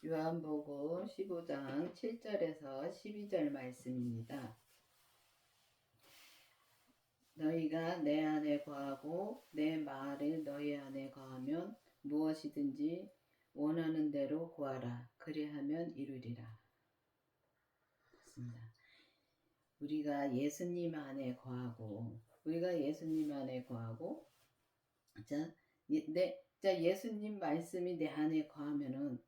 요한복음 15장 7절에서 12절 말씀입니다. 너희가 내 안에 거하고 내 말을 너희 안에 거하면 무엇이든지 원하는 대로 구하라. 그리하면 이루리라. 그렇습니다. 우리가 예수님 안에 거하고 예수님 말씀이 내 안에 거하면은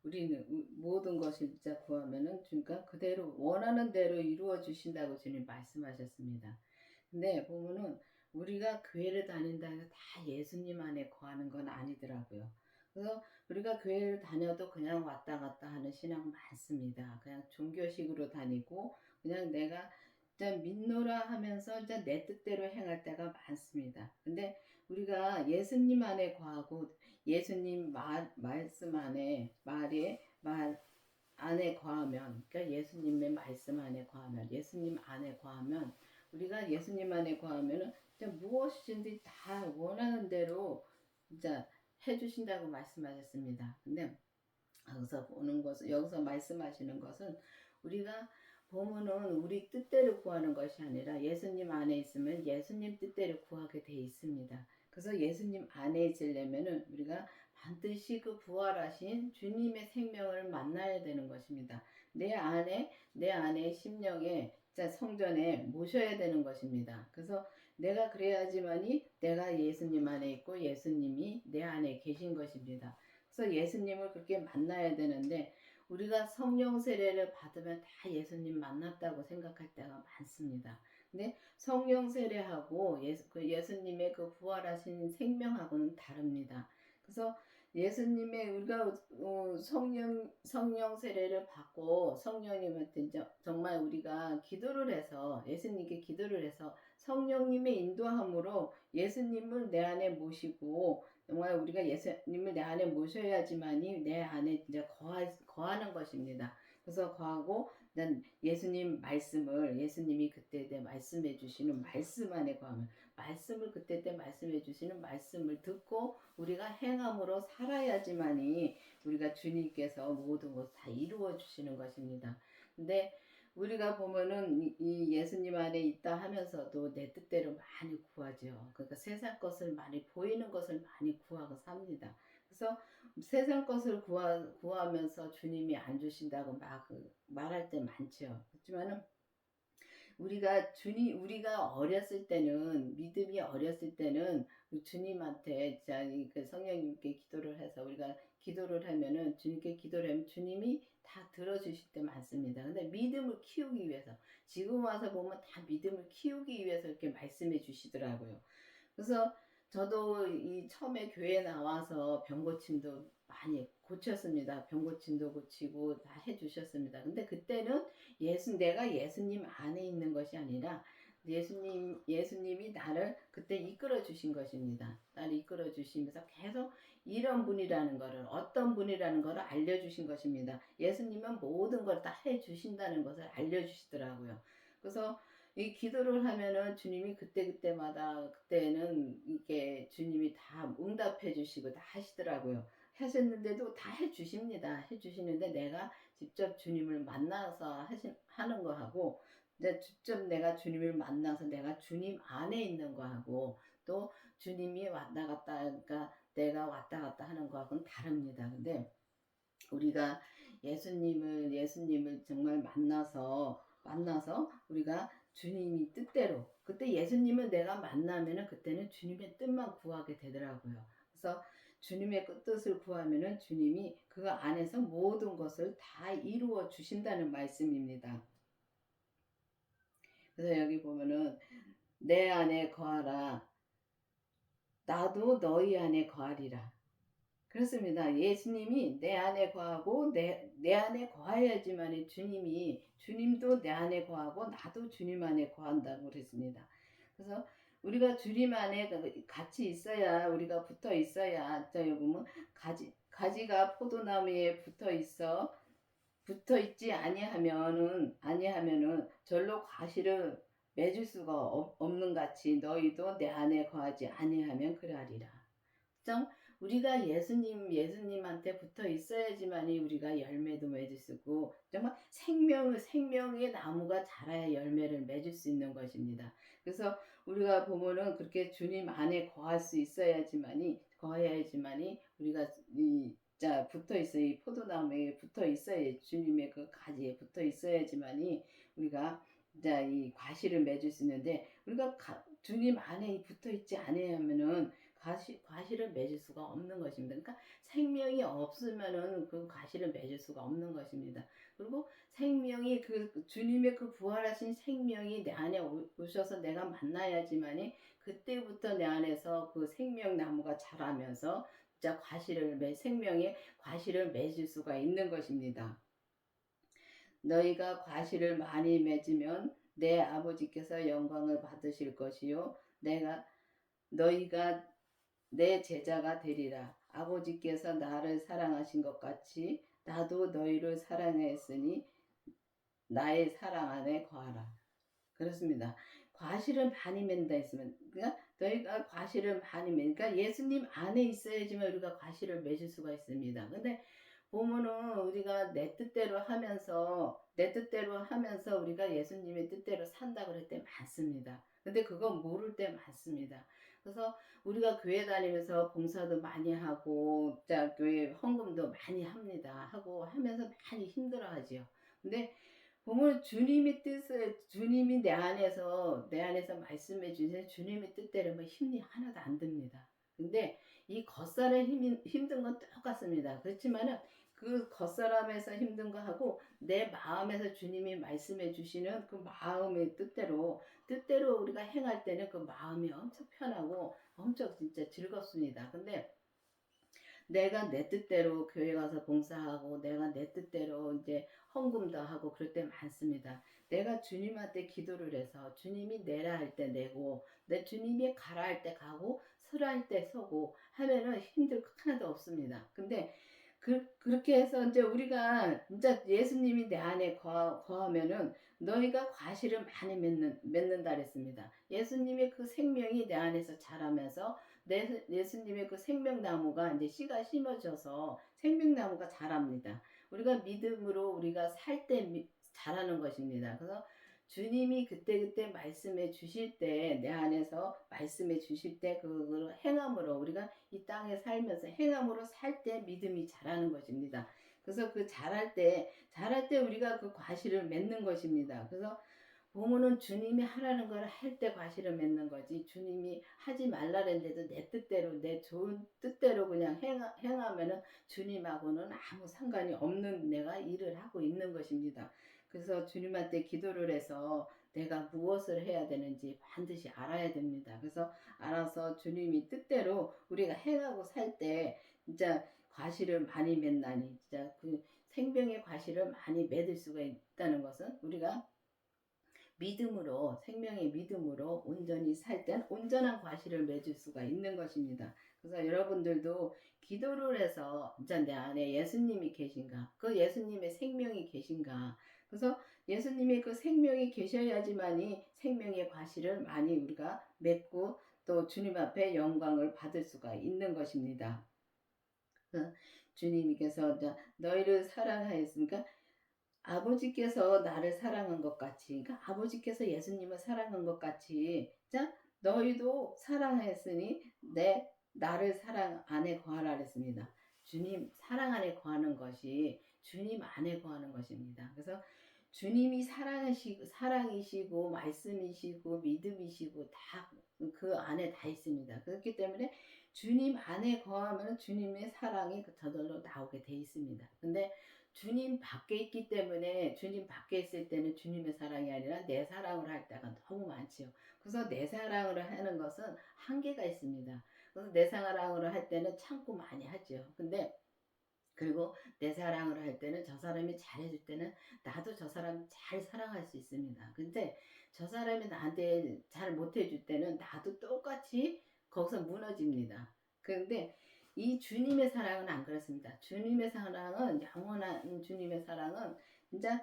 우리는 모든 것을 구하면은 그러니까 그대로 원하는 대로 이루어 주신다고 주님 말씀하셨습니다. 근데 보면은 우리가 교회를 다닌다 해서 다 예수님 안에 거하는 건 아니더라고요. 그래서 우리가 교회를 다녀도 그냥 왔다 갔다 하는 신앙 많습니다. 그냥 종교식으로 다니고 그냥 내가 믿노라 하면서 내 뜻대로 행할 때가 많습니다. 근데 우리가 예수님 안에 거하고 예수님 말씀 안에 말 안에 거하면, 그러니까 예수님의 말씀 안에 거하면, 예수님 안에 거하면, 우리가 예수님 안에 거하면은 무엇이든지 다 원하는 대로 해주신다고 말씀하셨습니다. 근데 여기서 말씀하시는 것은 우리가 보면은 우리 뜻대로 구하는 것이 아니라 예수님 안에 있으면 예수님 뜻대로 구하게 돼 있습니다. 그래서 예수님 안에 있으려면은 우리가 반드시 그 부활하신 주님의 생명을 만나야 되는 것입니다. 내 안에 심령에 성전에 모셔야 되는 것입니다. 그래서 내가 그래야지만이 내가 예수님 안에 있고 예수님이 내 안에 계신 것입니다. 그래서 예수님을 그렇게 만나야 되는데 우리가 성령 세례를 받으면 다 예수님 만났다고 생각할 때가 많습니다. 근데 성령 세례하고 예수님의 그 부활하신 생명하고는 다릅니다. 그래서 예수님의 우리가 성령 세례를 받고 성령님한테 정말 우리가 기도를 해서 예수님께 기도를 해서 성령님의 인도함으로 예수님을 내 안에 모시고 정말 우리가 예수님을 내 안에 모셔야지만이 내 안에 거하는 것입니다. 그래서 거하고 난 예수님이 그때 때 말씀해 주시는 말씀 안에 거하면 말씀을 그때 때 말씀해 주시는 말씀을 듣고 우리가 행함으로 살아야지만이 우리가 주님께서 모든 것 다 이루어 주시는 것입니다. 근데 우리가 보면은 이 예수님 안에 있다 하면서도 내 뜻대로 많이 구하죠. 그러니까 세상 것을 많이 보이는 것을 많이 구하고 삽니다. 그래서 세상 것을 구하면서 주님이 안 주신다고 말할 때 많죠. 그렇지만은 우리가 어렸을 때는 믿음이 어렸을 때는 주님한테 그 성령님께 기도를 해서 우리가 기도를 하면은 주님께 기도를 하면 주님이 다 들어주실 때 많습니다. 근데 믿음을 키우기 위해서 지금 와서 보면 다 믿음을 키우기 위해서 이렇게 말씀해 주시더라고요. 그래서 저도 이 처음에 교회 나와서 병고침도 많이 고쳤습니다. 병고침도 고치고 다 해주셨습니다. 근데 그때는 내가 예수님 안에 있는 것이 아니라 예수님이 나를 그때 이끌어 주신 것입니다. 나를 이끌어 주시면서 계속 이런 분이라는 거를, 어떤 분이라는 거를 알려주신 것입니다. 예수님은 모든 걸 다 해주신다는 것을 알려주시더라고요. 그래서 이 기도를 하면은 주님이 그때마다 그때는 이게 주님이 다 응답해 주시고 다 하시더라고요. 하셨는데도 다 해주십니다. 해주시는데 내가 직접 주님을 만나서 하는 거하고 직접 내가 주님을 만나서 내가 주님 안에 있는 거하고 또 주님이 왔다 갔다 그러니까 내가 왔다 갔다 하는 거하고는 다릅니다. 근데 우리가 예수님을 정말 만나서 우리가 주님이 뜻대로 그때 예수님을 내가 만나면은 그때는 주님의 뜻만 구하게 되더라고요. 그래서 주님의 뜻을 구하면은 주님이 그 안에서 모든 것을 다 이루어 주신다는 말씀입니다. 그래서 여기 보면은 내 안에 거하라 나도 너희 안에 거하리라. 그렇습니다. 예수님이 내 안에 거하고 내 안에 거해야지만 주님도 내 안에 거하고 나도 주님 안에 거한다고 그랬습니다. 그래서 우리가 주님 안에 같이 있어야 우리가 붙어 있어야 여기 보면 가지가 포도나무에 붙어 있지 아니하면은 절로 과실을 맺을 수가 없는 같이 너희도 내 안에 거하지 아니하면 그러하리라. 우리가 예수님한테 붙어 있어야지만이 우리가 열매도 맺을 수 있고, 정말 생명의 나무가 자라야 열매를 맺을 수 있는 것입니다. 그래서 우리가 보면은 그렇게 주님 안에 거해야지만이 우리가 붙어 있어야, 이 포도나무에 붙어 있어야, 주님의 그 가지에 붙어 있어야지만이 우리가 이 과실을 맺을 수 있는데, 우리가 주님 안에 붙어 있지 않으면은 과실을 맺을 수가 없는 것입니다. 그러니까 생명이 없으면은 그 과실을 맺을 수가 없는 것입니다. 그리고 생명이 주님의 그 부활하신 생명이 내 안에 오셔서 내가 만나야지만이 그때부터 내 안에서 그 생명나무가 자라면서 진짜 생명의 과실을 맺을 수가 있는 것입니다. 너희가 과실을 많이 맺으면 내 아버지께서 영광을 받으실 것이요 너희가 내 제자가 되리라. 아버지께서 나를 사랑하신 것 같이 나도 너희를 사랑했으니 나의 사랑 안에 거하라. 그렇습니다. 과실을 많이 맺는다 했으면, 그러니까 너희가 과실을 많이 그러니까 예수님 안에 있어야지만 우리가 과실을 맺을 수가 있습니다. 근데 보면은 우리가 내 뜻대로 하면서 우리가 예수님의 뜻대로 산다 그럴 때 많습니다. 근데 그건 모를 때 많습니다. 그래서 우리가 교회 다니면서 봉사도 많이 하고, 교회 헌금도 많이 합니다. 하면서 많이 힘들어하지요. 근데 보면 주님이 내 안에서 말씀해 주세요. 주님의 뜻대로 뭐 힘이 하나도 안 듭니다. 근데 이 겉사람 힘든 건 똑같습니다. 그렇지만은 그 겉사람에서 힘든 거 하고 내 마음에서 주님이 말씀해 주시는 그 마음의 뜻대로 우리가 행할 때는 그 마음이 엄청 편하고 엄청 진짜 즐겁습니다. 근데 내가 내 뜻대로 교회 가서 봉사하고 내가 내 뜻대로 이제 헌금도 하고 그럴 때 많습니다. 내가 주님한테 기도를 해서 주님이 내라 할 때 내고 내 주님이 가라 할 때 가고 서라 할 때 서고 하면은 힘들 거 하나도 없습니다. 근데 그렇게 해서 이제 우리가 진짜 예수님이 내 안에 거하면은 너희가 과실을 많이 맺는다 그랬습니다. 예수님의 그 생명이 내 안에서 자라면서 예수님의 그 생명나무가 이제 씨가 심어져서 생명나무가 자랍니다. 우리가 믿음으로 우리가 살 때 자라는 것입니다. 그래서 주님이 그때그때 말씀해 주실 때 내 안에서 말씀해 주실 때 그걸 행함으로 우리가 이 땅에 살면서 행함으로 살 때 믿음이 자라는 것입니다. 그래서 그 자랄 때 우리가 그 과실을 맺는 것입니다. 그래서 보면은 주님이 하라는 걸 할 때 과실을 맺는 거지, 주님이 하지 말라는데도 내 뜻대로 내 좋은 뜻대로 그냥 행하면은 주님하고는 아무 상관이 없는 내가 일을 하고 있는 것입니다. 그래서 주님한테 기도를 해서 내가 무엇을 해야 되는지 반드시 알아야 됩니다. 그래서 알아서 주님이 뜻대로 우리가 행하고 살 때 진짜 과실을 많이 맺나니, 진짜 그 생명의 과실을 많이 맺을 수가 있다는 것은 우리가 생명의 믿음으로 온전히 살 땐 온전한 과실을 맺을 수가 있는 것입니다. 그래서 여러분들도 기도를 해서 진짜 내 안에 예수님이 계신가, 그 예수님의 생명이 계신가, 그래서 예수님의 그 생명이 계셔야지만이 생명의 과실을 많이 우리가 맺고 또 주님 앞에 영광을 받을 수가 있는 것입니다. 주님께서 너희를 사랑하였으니까 아버지께서 나를 사랑한 것 같이, 그러니까 아버지께서 예수님을 사랑한 것 같이, 자, 너희도 사랑했으니 나를 사랑 안에 거하라 그랬습니다. 주님 사랑 안에 거하는 것이 주님 안에 거하는 것입니다. 그래서 주님이 사랑이시고 말씀이시고 믿음이시고 다 그 안에 다 있습니다. 그렇기 때문에 주님 안에 거하면 주님의 사랑이 저절로 나오게 돼 있습니다. 근데 주님 밖에 있기 때문에, 주님 밖에 있을 때는 주님의 사랑이 아니라 내 사랑을 할 때가 너무 많지요. 그래서 내 사랑을 하는 것은 한계가 있습니다. 그래서 내 사랑을 할 때는 참고 많이 하죠. 근데 그리고 내 사랑을 할 때는 저 사람이 잘해줄 때는 나도 저 사람 잘 사랑할 수 있습니다. 근데 저 사람이 나한테 잘 못해줄 때는 나도 똑같이 거기서 무너집니다. 그런데 이 주님의 사랑은 안 그렇습니다. 주님의 사랑은, 영원한 주님의 사랑은 진짜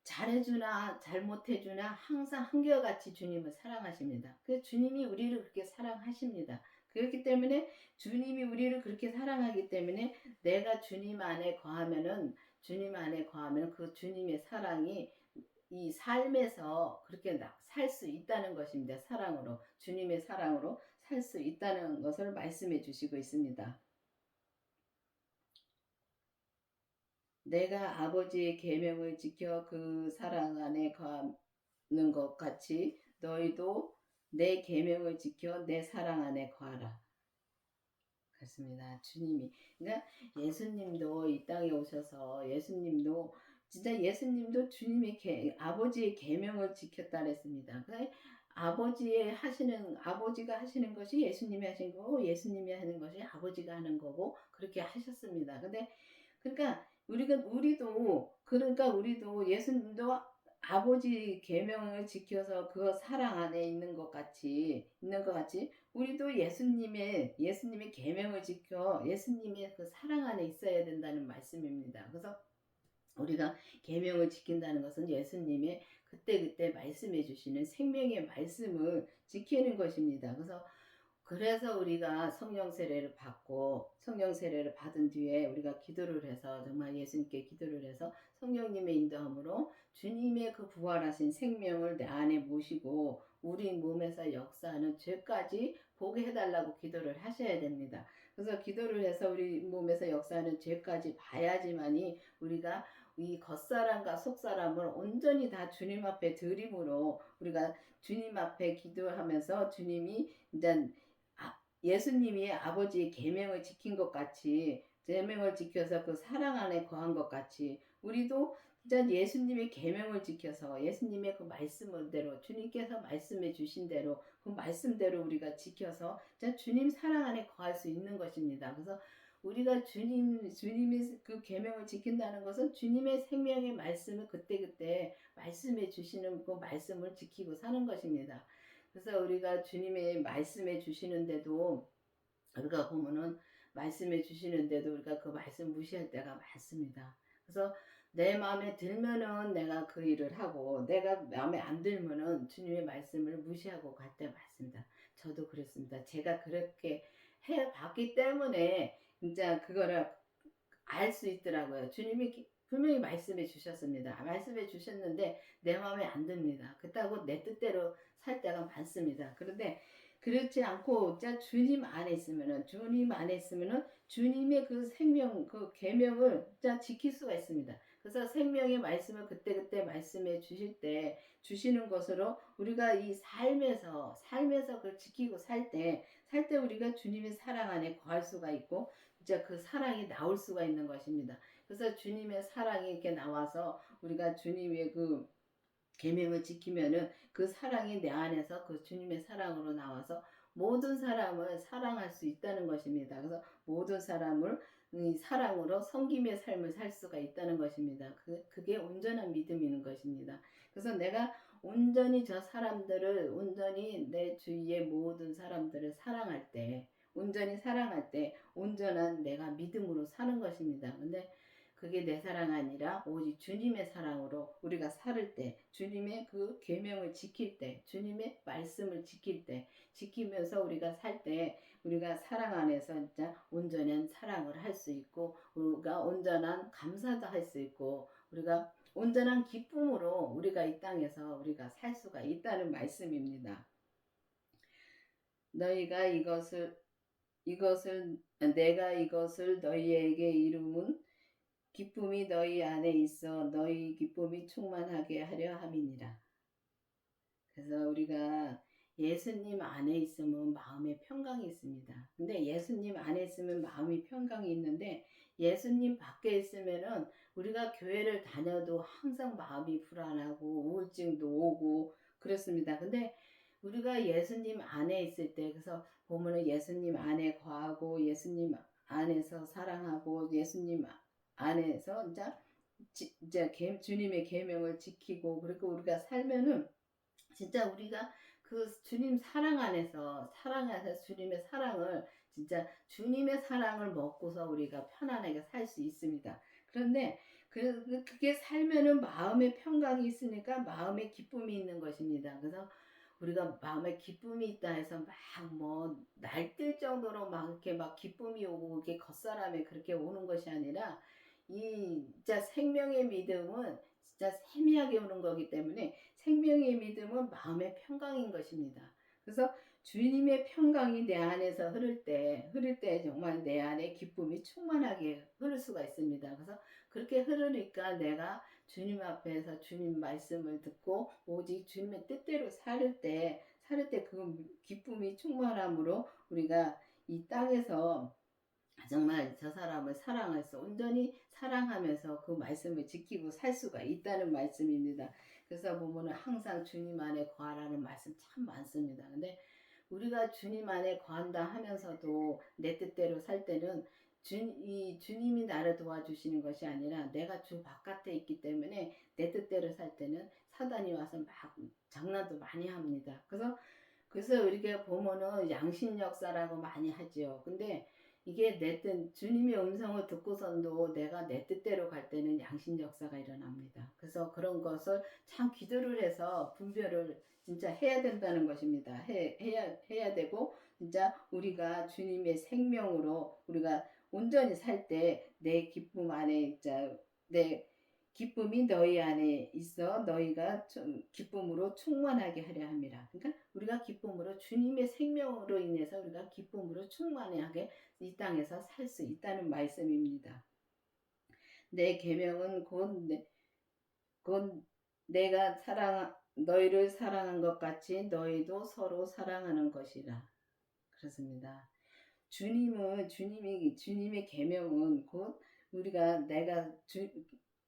잘해주나 잘못해주나 항상 한결같이 주님을 사랑하십니다. 그래서 주님이 우리를 그렇게 사랑하십니다. 그렇기 때문에 주님이 우리를 그렇게 사랑하기 때문에 내가 주님 안에 거하면 그 주님의 사랑이 이 삶에서 그렇게 살 수 있다는 것입니다. 사랑으로, 주님의 사랑으로 살 수 있다는 것을 말씀해 주시고 있습니다. 내가 아버지의 계명을 지켜 그 사랑 안에 거하는 것 같이 너희도 내 계명을 지켜 내 사랑 안에 거하라. 그렇습니다. 주님이. 그러니까 예수님도 이 땅에 오셔서 예수님도 진짜 예수님도 주님의 아버지의 계명을 지켰다 그랬습니다. 그러니까 아버지가 하시는 것이 예수님이 하신 거고 예수님이 하는 것이 아버지가 하는 거고 그렇게 하셨습니다. 근데 그러니까 우리도 예수님도 아버지 계명을 지켜서 그 사랑 안에 있는 것 같이 우리도 예수님의 계명을 지켜 예수님의 그 사랑 안에 있어야 된다는 말씀입니다. 그래서 우리가 계명을 지킨다는 것은 예수님의 그때그때 말씀해 주시는 생명의 말씀을 지키는 것입니다. 그래서 우리가 성령 세례를 받은 뒤에 우리가 기도를 해서 정말 예수님께 기도를 해서 성령님의 인도함으로 주님의 그 부활하신 생명을 내 안에 모시고 우리 몸에서 역사하는 죄까지 보게 해달라고 기도를 하셔야 됩니다. 그래서 기도를 해서 우리 몸에서 역사하는 죄까지 봐야지만이 우리가 이 겉사람과 속사람을 온전히 다 주님 앞에 드림으로 우리가 주님 앞에 기도하면서 주님이 이제 예수님이 아버지의 계명을 지킨 것 같이 계명을 지켜서 그 사랑 안에 거한 것 같이 우리도 진짜 예수님의 계명을 지켜서 예수님의 그 말씀대로 주님께서 말씀해 주신 대로 그 말씀대로 우리가 지켜서 진짜 주님 사랑 안에 거할 수 있는 것입니다. 그래서 우리가 주님이 그 계명을 지킨다는 것은 주님의 생명의 말씀을 그때그때 말씀해 주시는 그 말씀을 지키고 사는 것입니다. 그래서 우리가 주님의 말씀해 주시는데도 우리가 보면은 말씀해 주시는데도 우리가 그 말씀 무시할 때가 많습니다. 그래서 내 마음에 들면은 내가 그 일을 하고 내가 마음에 안 들면은 주님의 말씀을 무시하고 갈 때 많습니다. 저도 그랬습니다. 제가 그렇게 해 봤기 때문에 진짜 그거를 알 수 있더라고요. 주님이 분명히 말씀해 주셨습니다. 말씀해 주셨는데 내 마음에 안 듭니다. 그렇다고 내 뜻대로 살 때가 많습니다. 그런데 그렇지 않고 진짜 주님 안에 있으면은 주님의 그 생명 그 계명을 진짜 지킬 수가 있습니다. 그래서 생명의 말씀을 그때그때 말씀해 주실 때 주시는 것으로 우리가 이 삶에서 그걸 지키고 살 때 우리가 주님의 사랑 안에 거할 수가 있고 진짜 그 사랑이 나올 수가 있는 것입니다. 그래서 주님의 사랑이 이렇게 나와서 우리가 주님의 그 계명을 지키면은 그 사랑이 내 안에서 그 주님의 사랑으로 나와서 모든 사람을 사랑할 수 있다는 것입니다. 그래서 모든 사람을 사랑으로 섬김의 삶을 살 수가 있다는 것입니다. 그게 온전한 믿음인 것입니다. 그래서 내가 온전히 내 주위의 모든 사람들을 온전히 사랑할 때 온전한 내가 믿음으로 사는 것입니다. 근데 그게 내 사랑 아니라 오직 주님의 사랑으로 우리가 살을 때 주님의 그 계명을 지킬 때 주님의 말씀을 지키면서 우리가 살 때 우리가 사랑 안에서 진짜 온전한 사랑을 할 수 있고 우리가 온전한 감사도 할 수 있고 우리가 온전한 기쁨으로 우리가 이 땅에서 우리가 살 수가 있다는 말씀입니다. 내가 이것을 너희에게 이름은 기쁨이 너희 안에 있어 너희 기쁨이 충만하게 하려 함이니라. 그래서 우리가 예수님 안에 있으면 마음에 평강이 있습니다. 근데 예수님 안에 있으면 마음이 평강이 있는데 예수님 밖에 있으면은 우리가 교회를 다녀도 항상 마음이 불안하고 우울증도 오고 그렇습니다. 근데 우리가 예수님 안에 있을 때 그래서 보면은 예수님 안에 거하고 예수님 안에서 사랑하고 예수님 안에서 진짜 주님의 계명을 지키고 그리고 우리가 살면은 진짜 우리가 그 주님 사랑 안에서 주님의 사랑을 진짜 주님의 사랑을 먹고서 우리가 편안하게 살 수 있습니다. 그런데 그게 살면은 마음의 평강이 있으니까 마음의 기쁨이 있는 것입니다. 그래서 우리가 마음에 기쁨이 있다 해서 막 뭐 날뛸 정도로 막 이렇게 막 기쁨이 오고 이게 겉사람에 그렇게 오는 것이 아니라 이 진짜 생명의 믿음은 진짜 세미하게 오는 거기 때문에 생명의 믿음은 마음의 평강인 것입니다. 그래서 주님의 평강이 내 안에서 흐를 때 정말 내 안에 기쁨이 충만하게 흐를 수가 있습니다. 그래서 그렇게 흐르니까 내가 주님 앞에서 주님 말씀을 듣고 오직 주님의 뜻대로 살을 때 그 기쁨이 충만함으로 우리가 이 땅에서 정말 저 사람을 사랑해서 온전히 사랑하면서 그 말씀을 지키고 살 수가 있다는 말씀입니다. 그래서 보면은 항상 주님 안에 거하라는 말씀 참 많습니다. 근데 우리가 주님 안에 거한다 하면서도 내 뜻대로 살 때는 이 주님이 나를 도와주시는 것이 아니라 내가 주 바깥에 있기 때문에 내 뜻대로 살 때는 사단이 와서 막 장난도 많이 합니다. 그래서 우리가 보면은 양심 역사라고 많이 하지요. 근데 이게 내 뜻, 주님의 음성을 듣고선도 내가 내 뜻대로 갈 때는 양심 역사가 일어납니다. 그래서 그런 것을 참 기도를 해서 분별을 진짜 해야 된다는 것입니다. 해야 되고, 진짜 우리가 주님의 생명으로 우리가 온전히 살 때 내 기쁨 안에, 진짜 내 기쁨이 너희 안에 있어 너희가 기쁨으로 충만하게 하려 함이라. 그러니까 우리가 기쁨으로 주님의 생명으로 인해서 우리가 기쁨으로 충만하게 이 땅에서 살 수 있다는 말씀입니다. 내 계명은 곧 내가 너희를 사랑한 것 같이 너희도 서로 사랑하는 것이라. 그렇습니다. 주님의 계명은 곧 우리가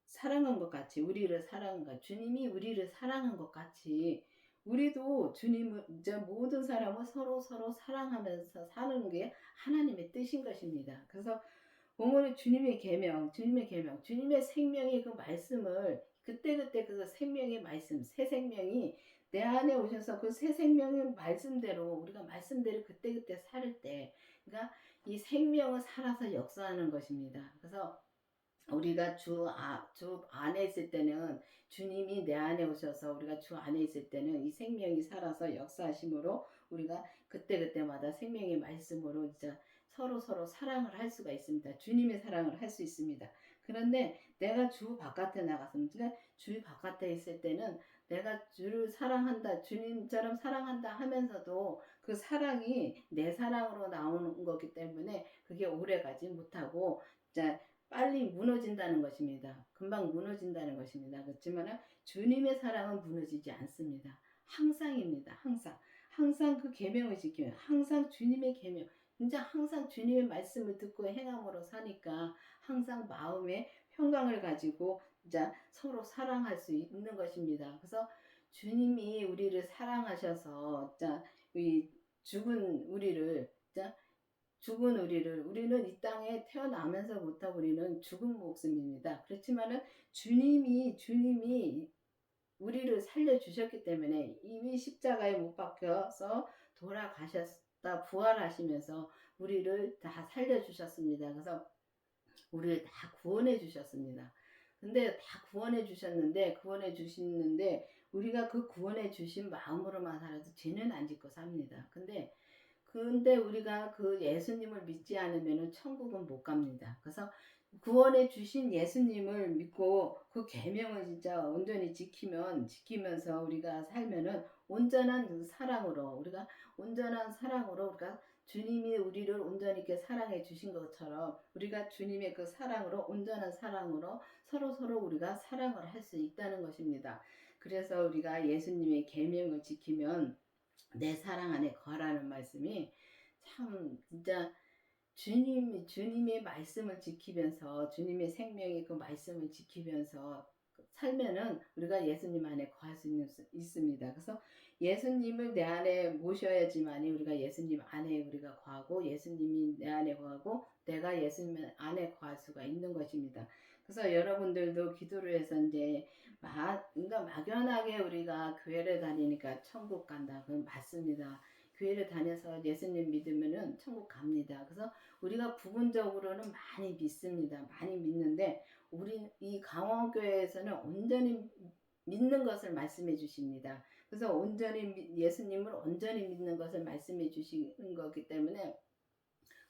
사랑한 것 같이 우리를 사랑한 것, 주님이 우리를 사랑한 것 같이 우리도 주님을 이제 모든 사람을 서로 사랑하면서 사는 게 하나님의 뜻인 것입니다. 그래서 오늘 주님의 생명의 그 말씀을 그때그때 그 생명의 말씀, 새 생명이 내 안에 오셔서 그 새 생명의 말씀대로 우리가 말씀대로 그때그때 살 때, 그러니까 이 생명을 살아서 역사하는 것입니다. 그래서 우리가 주 안에 있을 때는 주님이 내 안에 오셔서 우리가 주 안에 있을 때는 이 생명이 살아서 역사하심으로 우리가 그때그때마다 생명의 말씀으로 진짜 서로 사랑을 할 수가 있습니다. 주님의 사랑을 할 수 있습니다. 그런데 내가 주 바깥에 나갔으면, 그러니까 주 바깥에 있을 때는 내가 주를 사랑한다, 주님처럼 사랑한다 하면서도 그 사랑이 내 사랑으로 나오는 거기 때문에 그게 오래 가지 못하고 자 빨리 무너진다는 것입니다. 금방 무너진다는 것입니다. 그렇지만 주님의 사랑은 무너지지 않습니다. 항상입니다. 항상 그 계명을 지키면 항상 주님의 계명, 진짜 항상 주님의 말씀을 듣고 행함으로 사니까 항상 마음의 평강을 가지고 진짜 서로 사랑할 수 있는 것입니다. 그래서 주님이 우리를 사랑하셔서 진짜 이 죽은 우리는 이 땅에 태어나면서부터 우리는 죽은 목숨입니다. 그렇지만은 주님이 우리를 살려주셨기 때문에 이미 십자가에 못 박혀서 돌아가셨다 부활하시면서 우리를 다 살려주셨습니다. 그래서 우리를 다 구원해 주셨습니다. 근데 다 구원해 주셨는데 우리가 그 구원해 주신 마음으로만 살아도 죄는 안 짓고 삽니다. 근데 우리가 그 예수님을 믿지 않으면 천국은 못 갑니다. 그래서 구원해 주신 예수님을 믿고 그 계명을 진짜 온전히 지키면서 우리가 살면은 온전한 사랑으로 우리가 주님이 우리를 온전히 이렇게 사랑해 주신 것처럼 우리가 주님의 그 사랑으로 온전한 사랑으로 서로 우리가 사랑을 할 수 있다는 것입니다. 그래서 우리가 예수님의 계명을 지키면 내 사랑 안에 거하라는 말씀이 참 진짜 주님의 말씀을 지키면서 주님의 생명의 그 말씀을 지키면서 살면은 우리가 예수님 안에 거할 수 있습니다. 그래서 예수님을 내 안에 모셔야지만이 우리가 예수님 안에 우리가 거하고 예수님이 내 안에 거하고 내가 예수님 안에 거할 수가 있는 것입니다. 그래서 여러분들도 기도를 해서 이제 그러니까 막연하게 우리가 교회를 다니니까 천국 간다. 그건 맞습니다. 교회를 다녀서 예수님 믿으면은 천국 갑니다. 그래서 우리가 부분적으로는 많이 믿습니다. 많이 믿는데 우리 이 강원교회에서는 온전히 믿는 것을 말씀해 주십니다. 그래서 예수님을 온전히 믿는 것을 말씀해 주시는 거기 때문에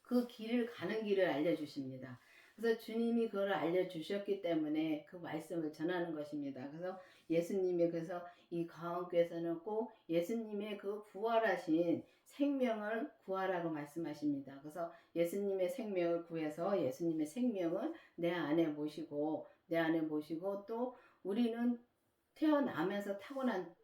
그 길을 가는 길을 알려주십니다. 그래서 주님이 그걸 알려주셨기 때문에 그 말씀을 전하는 것입니다. 그래서 예수님이 그래서 이 가운데서는 꼭 예수님의 그 부활하신 생명을 구하라고 말씀하십니다. 그래서 예수님의 생명을 구해서 예수님의 생명을 내 안에 모시고 또 우리는 태어나면서 타고난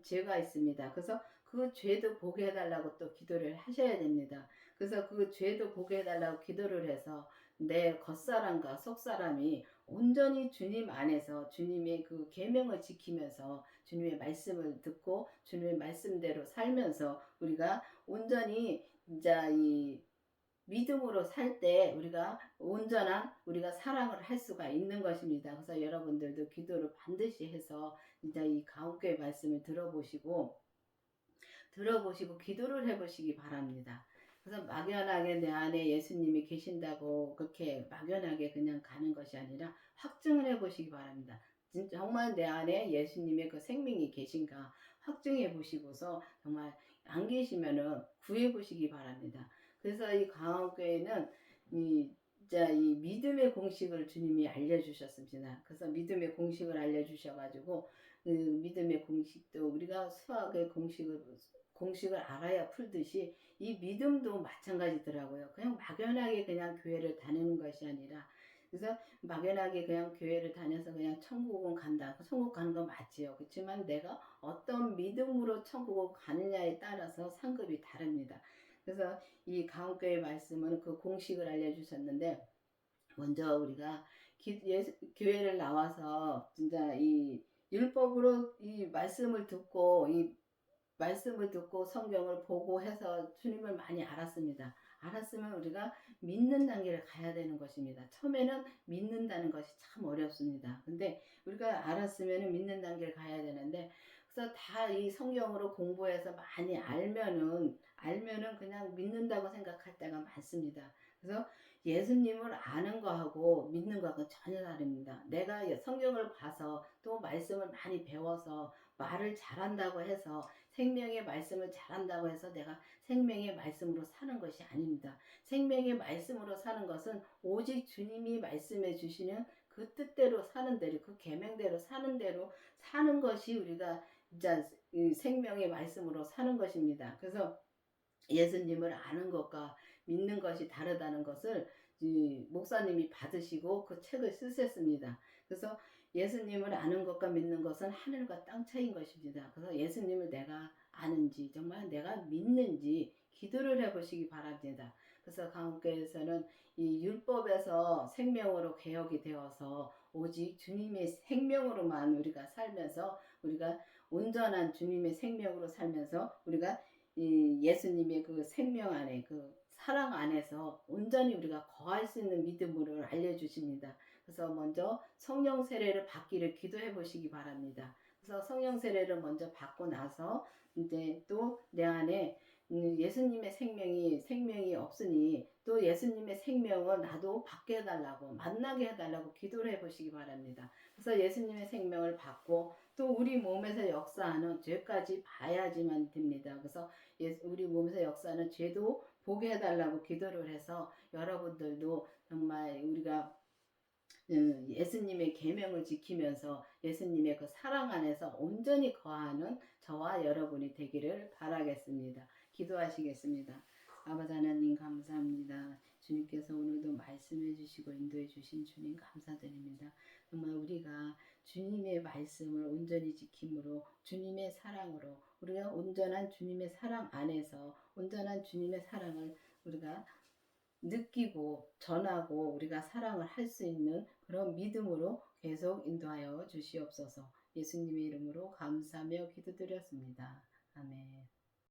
죄가 있습니다. 그래서 그 죄도 보게 해달라고 또 기도를 하셔야 됩니다. 그래서 그 죄도 보게 해달라고 기도를 해서 내 겉사람과 속사람이 온전히 주님 안에서 주님의 그 계명을 지키면서 주님의 말씀을 듣고 주님의 말씀대로 살면서 우리가 온전히 진짜 이 믿음으로 살 때 우리가 온전한 우리가 사랑을 할 수가 있는 것입니다. 그래서 여러분들도 기도를 반드시 해서 진짜 이 가운데 말씀을 들어보시고 기도를 해보시기 바랍니다. 그래서 막연하게 내 안에 예수님이 계신다고 그렇게 막연하게 그냥 가는 것이 아니라 확증을 해보시기 바랍니다. 진짜 정말 내 안에 예수님의 그 생명이 계신가 확증해 보시고서 정말 안 계시면은 구해 보시기 바랍니다. 그래서 이 강원교회는 진짜 이 믿음의 공식을 주님이 알려주셨습니다. 그래서 믿음의 공식을 알려주셔가지고 그 믿음의 공식도 우리가 수학의 공식을 알아야 풀듯이 이 믿음도 마찬가지더라고요. 그냥 막연하게 그냥 교회를 다니는 것이 아니라 그래서 막연하게 그냥 교회를 다녀서 그냥 천국은 간다. 천국 가는 건 맞지요. 그렇지만 내가 어떤 믿음으로 천국을 가느냐에 따라서 상급이 다릅니다. 그래서 이 가운교회 말씀은 그 공식을 알려주셨는데 먼저 우리가 교회를 나와서 진짜 이 율법으로 이 말씀을 듣고 성경을 보고 해서 주님을 많이 알았습니다. 알았으면 우리가 믿는 단계를 가야 되는 것입니다. 처음에는 믿는다는 것이 참 어렵습니다. 근데 우리가 알았으면 믿는 단계를 가야 되는데 그래서 다 이 성경으로 공부해서 많이 알면은 그냥 믿는다고 생각할 때가 많습니다. 그래서 예수님을 아는 거하고 믿는 거하고 전혀 다릅니다. 내가 성경을 봐서 또 말씀을 많이 배워서 말을 잘한다고 해서 생명의 말씀을 잘한다고 해서 내가 생명의 말씀으로 사는 것이 아닙니다. 생명의 말씀으로 사는 것은 오직 주님이 말씀해 주시는 그 뜻대로 사는 대로 그 계명대로 사는 대로 사는 것이 우리가 진짜 생명의 말씀으로 사는 것입니다. 그래서 예수님을 아는 것과 믿는 것이 다르다는 것을 목사님이 받으시고 그 책을 쓰셨습니다. 그래서 예수님을 아는 것과 믿는 것은 하늘과 땅 차이인 것입니다. 그래서 예수님을 내가 아는지 정말 내가 믿는지 기도를 해보시기 바랍니다. 그래서 강원교회에서는 이 율법에서 생명으로 개혁이 되어서 오직 주님의 생명으로만 우리가 살면서 우리가 온전한 주님의 생명으로 살면서 우리가 이 예수님의 그 생명 안에 그 사랑 안에서 온전히 우리가 거할 수 있는 믿음을 알려주십니다. 그래서 먼저 성령 세례를 받기를 기도해 보시기 바랍니다. 그래서 성령 세례를 먼저 받고 나서 이제 또 내 안에 예수님의 생명이 없으니 또 예수님의 생명을 나도 받게 해달라고 만나게 해달라고 기도를 해보시기 바랍니다. 그래서 예수님의 생명을 받고 또 우리 몸에서 역사하는 죄까지 봐야지만 됩니다. 그래서 우리 몸에서 역사하는 죄도 보게 해달라고 기도를 해서 여러분들도 정말 우리가 예수님의 계명을 지키면서 예수님의 그 사랑 안에서 온전히 거하는 저와 여러분이 되기를 바라겠습니다. 기도하시겠습니다. 아버지 하나님 감사합니다. 주님께서 오늘도 말씀해 주시고 인도해 주신 주님 감사드립니다. 정말 우리가 주님의 말씀을 온전히 지킴으로 주님의 사랑으로 우리가 온전한 주님의 사랑 안에서 온전한 주님의 사랑을 우리가 느끼고 전하고 우리가 사랑을 할 수 있는 그런 믿음으로 계속 인도하여 주시옵소서. 예수님의 이름으로 감사하며 기도드렸습니다. 아멘.